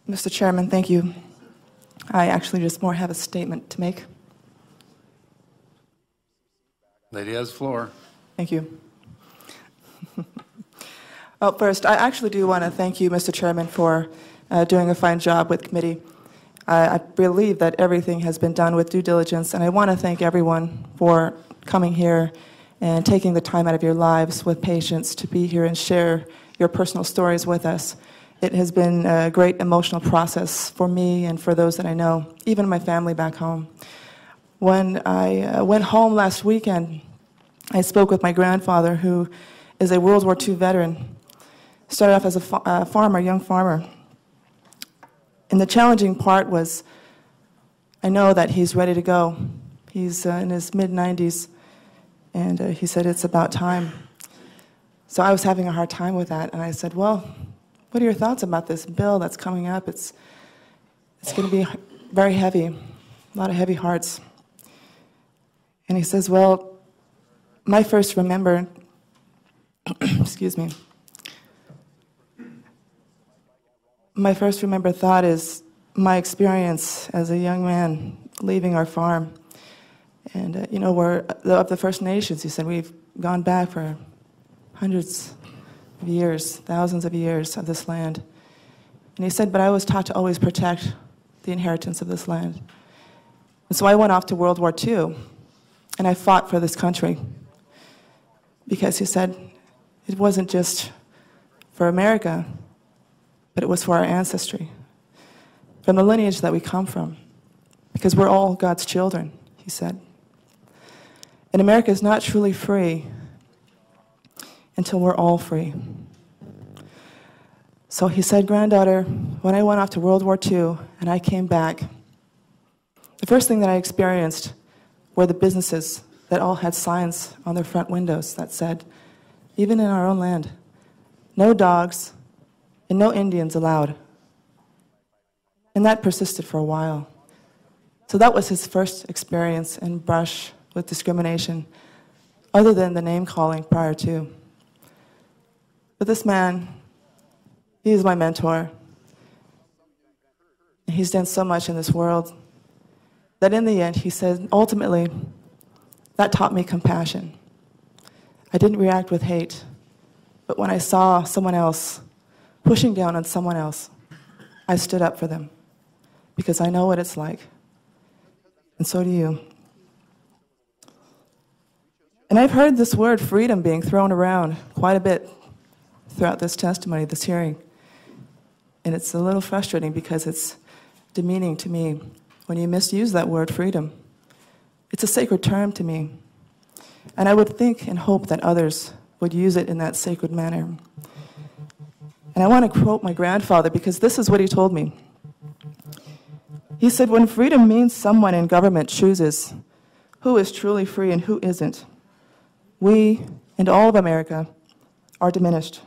Mr. Chairman, thank you. I actually just more have a statement to make. Lady has the floor. Thank you. Well, first, I actually do want to thank you, Mr. Chairman, for doing a fine job with committee. I believe that everything has been done with due diligence, and I want to thank everyone for coming here and taking the time out of your lives with patience to be here and share your personal stories with us. It has been a great emotional process for me and for those that I know, even my family back home. When I went home last weekend, I spoke with my grandfather, who is a World War II veteran. Started off as a farmer, young farmer. And the challenging part was, I know that he's ready to go. He's in his mid-90s, and he said it's about time. So I was having a hard time with that, and I said, well, what are your thoughts about this bill that's coming up? It's going to be very heavy, a lot of heavy hearts. And he says, well, my first remembered, excuse me, my first remembered thought is my experience as a young man leaving our farm. And, you know, we're of the First Nations. He said, we've gone back for hundreds of years, thousands of years of this land. And he said, but I was taught to always protect the inheritance of this land. And so I went off to World War II, and I fought for this country. Because he said, it wasn't just for America, but it was for our ancestry, from the lineage that we come from, because we're all God's children, he said. And America is not truly free until we're all free. So he said, granddaughter, when I went off to World War II and I came back, the first thing that I experienced were the businesses that all had signs on their front windows that said, even in our own land, no dogs and no Indians allowed. And that persisted for a while. So that was his first experience and brush with discrimination, other than the name-calling prior to. But this man, he is my mentor. He's done so much in this world that in the end, he said, ultimately, that taught me compassion. I didn't react with hate, but when I saw someone else pushing down on someone else, I stood up for them, because I know what it's like, and so do you. And I've heard this word freedom being thrown around quite a bit throughout this testimony, this hearing. And it's a little frustrating because it's demeaning to me when you misuse that word freedom. It's a sacred term to me. And I would think and hope that others would use it in that sacred manner. And I want to quote my grandfather, because this is what he told me. He said, when freedom means someone in government chooses who is truly free and who isn't, we and all of America are diminished.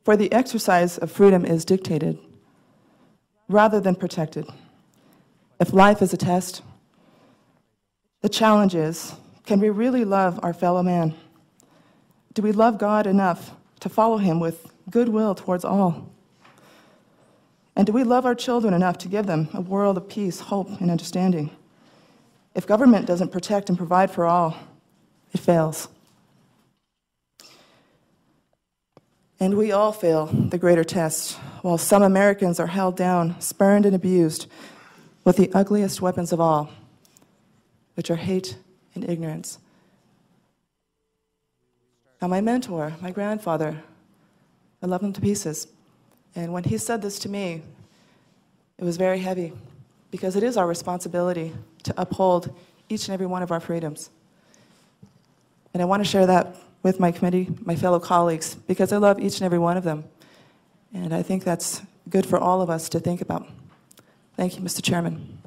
For the exercise of freedom is dictated rather than protected. If life is a test, the challenge is, can we really love our fellow man? Do we love God enough to follow him with goodwill towards all? And do we love our children enough to give them a world of peace, hope, and understanding? If government doesn't protect and provide for all, it fails. And we all fail the greater test, while some Americans are held down, spurned, and abused with the ugliest weapons of all, which are hate and ignorance. Now, my mentor, my grandfather, I love him to pieces. And when he said this to me, it was very heavy, because it is our responsibility to uphold each and every one of our freedoms. And I want to share that with my committee, my fellow colleagues, because I love each and every one of them. And I think that's good for all of us to think about. Thank you, Mr. Chairman.